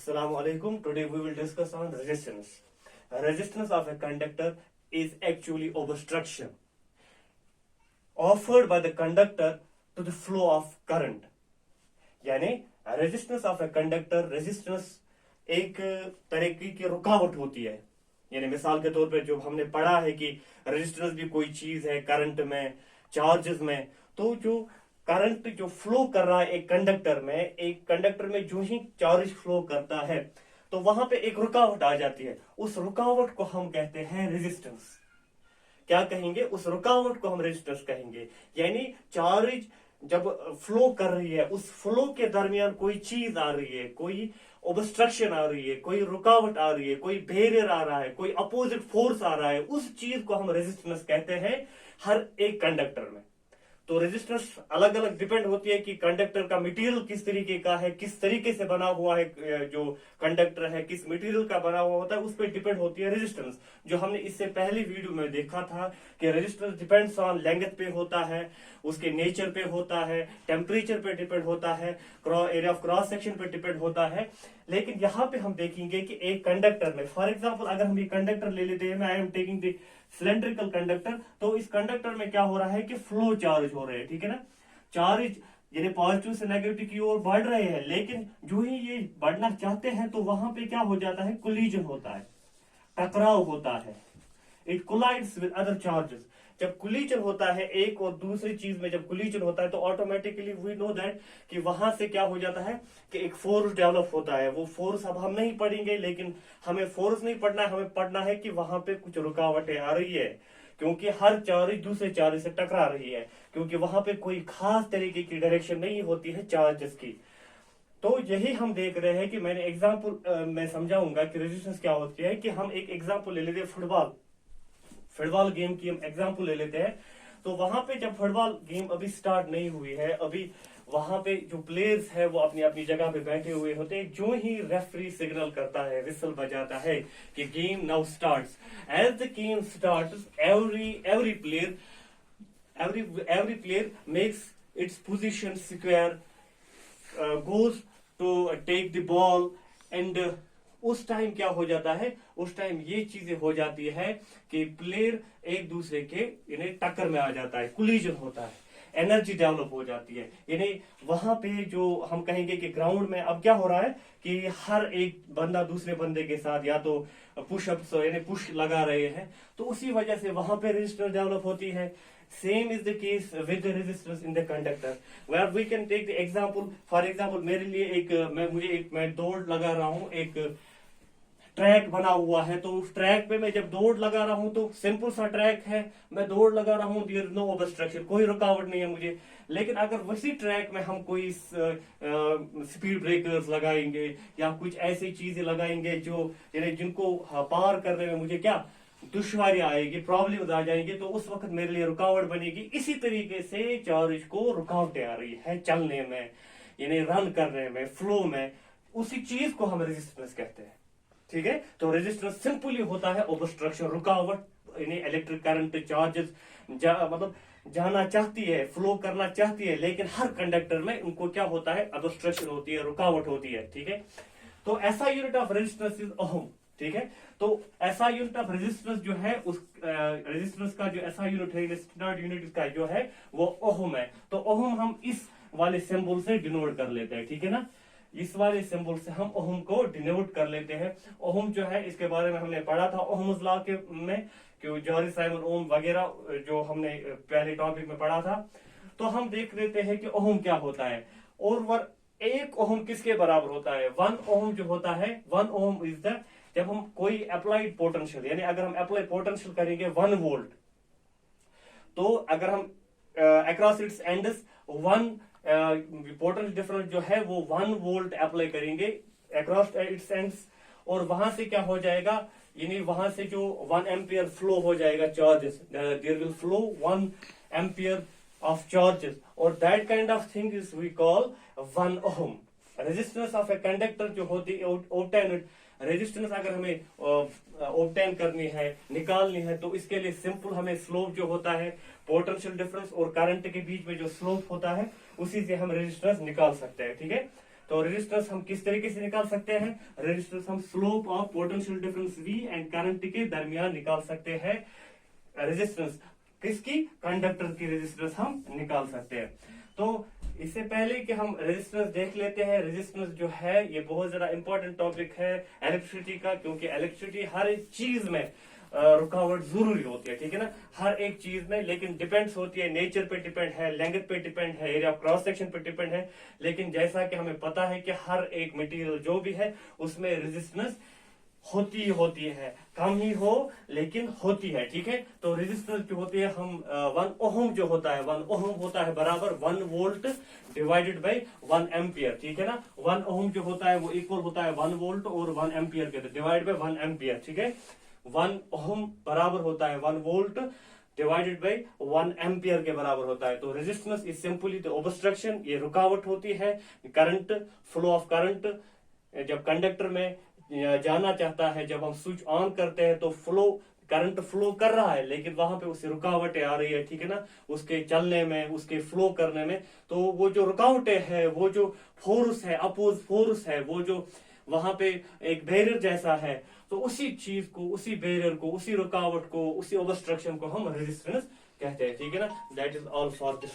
Assalamu alaikum. Today we will discuss on resistance. Resistance of a conductor is actually obstruction offered by the conductor to the flow of current. यानी resistance of a conductor, resistance एक तरीके की रुकावट होती है। यानी मिसाल के तौर पे जो हमने पढ़ा है कि रेजिस्टेंस भी कोई चीज है करंट में, चार्जेस में। तो जो करंट जो फ्लो कर रहा है एक कंडक्टर में जो ही चार्ज फ्लो करता है तो वहां पे एक रुकावट आ जाती है। उस रुकावट को हम कहते हैं रेजिस्टेंस। क्या कहेंगे? उस रुकावट को हम रेजिस्टेंस कहेंगे। यानी चार्ज जब फ्लो कर रही है, उस फ्लो के दरमियान कोई चीज आ रही है, कोई ऑब्स्ट्रक्शन आ रही है, कोई रुकावट आ रही है, कोई बैरियर आ रहा है, कोई अपोजिट फोर्स आ रहा है, उस चीज को हम रेजिस्टेंस कहते हैं हर एक कंडक्टर में। तो रेजिस्टेंस अलग अलग डिपेंड होती है कि कंडक्टर का मटेरियल किस तरीके का है, किस तरीके से बना हुआ है, जो कंडक्टर है किस मटेरियल का बना हुआ होता है, उस पर डिपेंड होती है रेजिस्टेंस। जो हमने इससे पहले वीडियो में देखा था कि रेजिस्टेंस डिपेंड्स ऑन लेंथ पे होता है, उसके नेचर पे होता है, टेम्परेचर पे डिपेंड होता है, एरिया ऑफ क्रॉस सेक्शन पे डिपेंड होता है। लेकिन यहाँ पे हम देखेंगे कि एक कंडक्टर में, फॉर एग्जाम्पल अगर हम ये कंडक्टर ले लेते हैं, I am taking the cylindrical conductor, तो इस कंडक्टर में क्या हो रहा है कि फ्लो चार्ज हो रहे हैं, ठीक है ना। चार्ज यानी पॉजिटिव से नेगेटिव की ओर बढ़ रहे हैं, लेकिन जो ही ये बढ़ना चाहते हैं तो वहां पे क्या हो जाता है, कोलिजन होता है, टकराव होता है। It collides with other charges. जब कोलिजन होता है एक और दूसरी चीज में, जब कोलिजन होता है तो ऑटोमेटिकली वी नो दैट कि वहां से क्या हो जाता है कि एक फोर्स डेवलप होता है। वो फोर्स अब हम नहीं पढ़ेंगे, लेकिन हमें फोर्स नहीं पढ़ना है, हमें पढ़ना है कि वहां पे कुछ रुकावटें आ रही है, क्योंकि हर चार्ज दूसरे चार्ज से टकरा रही है, क्योंकि वहां पे कोई खास तरीके की डायरेक्शन नहीं होती है चार्जेस की। तो यही हम देख रहे हैं कि मैंने एग्जाम्पल मैं समझाऊंगा कि रेजिस्टेंस क्या होती है। कि हम एक एग्जाम्पल ले लेते हैं फुटबॉल गेम की हम एग्जाम्पल ले लेते हैं। तो वहां पे जब फुटबॉल गेम अभी स्टार्ट नहीं हुई है, अभी वहां पे जो प्लेयर्स है वो अपनी अपनी जगह पे बैठे हुए होते हैं। जो ही रेफरी सिग्नल करता है, विसल बजाता है कि game now starts, as the game starts every player makes its position secure, goes to take the ball and उस टाइम क्या हो जाता है, उस टाइम ये चीजें हो जाती है कि प्लेयर एक दूसरे के यानी टक्कर में आ जाता है, कोलिजन होता है, एनर्जी डेवलप हो जाती है। यानी वहां पे जो हम कहेंगे कि ग्राउंड में अब क्या हो रहा है कि हर एक बंदा दूसरे बंदे के साथ या तो पुशअप्स यानी पुश लगा रहे हैं, तो उसी वजह से वहां पे रेजिस्टेंस डेवलप होती है। Same is the case with the resistance in the conductor, where we can take the example. For example, मेरे लिए मैं दौड़ लगा रहा हूँ, एक ट्रैक बना हुआ है, तो उस ट्रैक पे मैं जब दौड़ लगा रहा हूं तो सिंपल सा ट्रैक है, मैं दौड़ लगा रहा हूं, देयर नो ऑब्स्ट्रक्शन, कोई रुकावट नहीं है मुझे। लेकिन अगर वैसी ट्रैक में हम कोई स्पीड ब्रेकर्स लगाएंगे या कुछ ऐसी चीजें लगाएंगे जो यानी जिनको पार करने में मुझे क्या दुश्वारी आएगी, प्रॉब्लम आ जाएंगे, तो उस वक्त मेरे लिए रुकावट बनेगी। इसी तरीके से चार्ज को रुकावटें आ रही है चलने में, यानी रन करने में, फ्लो में, उसी चीज को हम रेजिस्टेंस कहते हैं, ठीक है। तो रेजिस्टेंस सिंपली होता है ऑब्स्ट्रक्शन, रुकावट, यानी इलेक्ट्रिक करंट चार्जेस मतलब जाना चाहती है, फ्लो करना चाहती है, लेकिन हर कंडक्टर में उनको क्या होता है, ऑब्स्ट्रक्शन होती है, रुकावट होती है, ठीक है। तो ऐसा unit of resistance is ohm, ठीक है। तो ऐसा यूनिट ऑफ रेजिस्टेंस जो है, उस रेजिस्टेंस का जो ऐसा यूनिट है, स्टैंडर्ड यूनिट का जो है वो ओहम है। तो ओहम हम इस वाले सिंबल से डिनोट कर लेते हैं, ठीक है ना। इस वाले सिंबल से हम ओहम को डिनोट कर लेते हैं। ओहम जो है इसके बारे में हमने पढ़ा था ओहम्स लॉ के में, कि जॉर्ज साइमन ओम वगैरह जो हमने पहले टॉपिक में पढ़ा था। तो हम देख लेते हैं कि ओहम क्या होता है। और एक ओहम किसके बराबर होता है? 1 ओहम जो होता है, 1 ओहम इज द, जब हम कोई अप्लाइड पोटेंशियल, यानी अगर हम अप्लाई पोटेंशियल करेंगे 1 वोल्ट, तो अगर हम across its ends 1 potential difference जो है वो 1 वोल्ट अप्लाई करेंगे अक्रॉस इट्स एंड्स, और वहां से क्या हो जाएगा, यानी वहां से जो 1 एम्पियर फ्लो हो जाएगा charges, there will flow 1 ampere of charges, और that kind of thing is we call 1 ohm. Resistance of a conductor जो होती है ऑब्टेन, रेजिस्टेंस अगर हमें ऑब्टेन करनी है, निकालनी है, तो इसके लिए सिंपल हमें स्लोप जो होता है, पोटेंशियल डिफरेंस और करंट के बीच में जो स्लोप होता है, उसी से हम रेजिस्टेंस निकाल सकते हैं, ठीक है। तो रेजिस्टेंस हम किस तरीके से निकाल सकते हैं? रेजिस्टेंस हम slope of potential difference V and current के दरमियान निकाल सकते हैं। रेजिस्टेंस किसकी? कंडक्टर की रेजिस्टेंस हम निकाल सकते हैं। तो इससे पहले कि हम रेजिस्टेंस देख लेते हैं, रेजिस्टेंस जो है ये बहुत ज्यादा इंपॉर्टेंट टॉपिक है इलेक्ट्रिसिटी का, क्योंकि इलेक्ट्रिसिटी हर एक चीज में रुकावट जरूरी होती है, ठीक है ना, हर एक चीज में, लेकिन डिपेंड्स होती है, नेचर पे डिपेंड है, लेंथ पे डिपेंड है, एरिया ऑफ क्रॉस सेक्शन पे डिपेंड है। लेकिन जैसा कि हमें पता है कि हर एक मटेरियल जो भी है उसमें रेजिस्टेंस होती है, कम ही हो लेकिन होती है, ठीक है। तो रेजिस्टेंस जो होती है हम 1 ओहम जो होता है, 1 ओहम होता है बराबर 1 वोल्ट डिवाइडेड बाय 1 एम्पियर, ठीक है ना। 1 ओहम जो होता है वो इक्वल होता है 1 वोल्ट और 1 एम्पियर के, डिवाइड बाय 1 एम्पियर, ठीक है। 1 ओहम बराबर होता है 1 वोल्ट डिवाइडेड बाय 1 एम्पियर के बराबर होता है। तो resistance is simply the obstruction, ये रुकावट होती है करंट, फ्लो ऑफ करंट जब कंडक्टर में जाना चाहता है, जब हम स्विच ऑन करते हैं तो करंट फ्लो कर रहा है, लेकिन वहां पे उससे रुकावटें आ रही है, ठीक है ना, उसके चलने में, उसके फ्लो करने में। तो वो जो रुकावटें है, वो जो फोर्स है, अपोज फोर्स है, वो जो वहां पे एक बैरियर जैसा है, तो उसी चीज को, उसी बैरियर को, उसी रुकावट को, उसी ऑब्स्ट्रक्शन को हम रेजिस्टेंस कहते हैं, ठीक है ना। That is all for this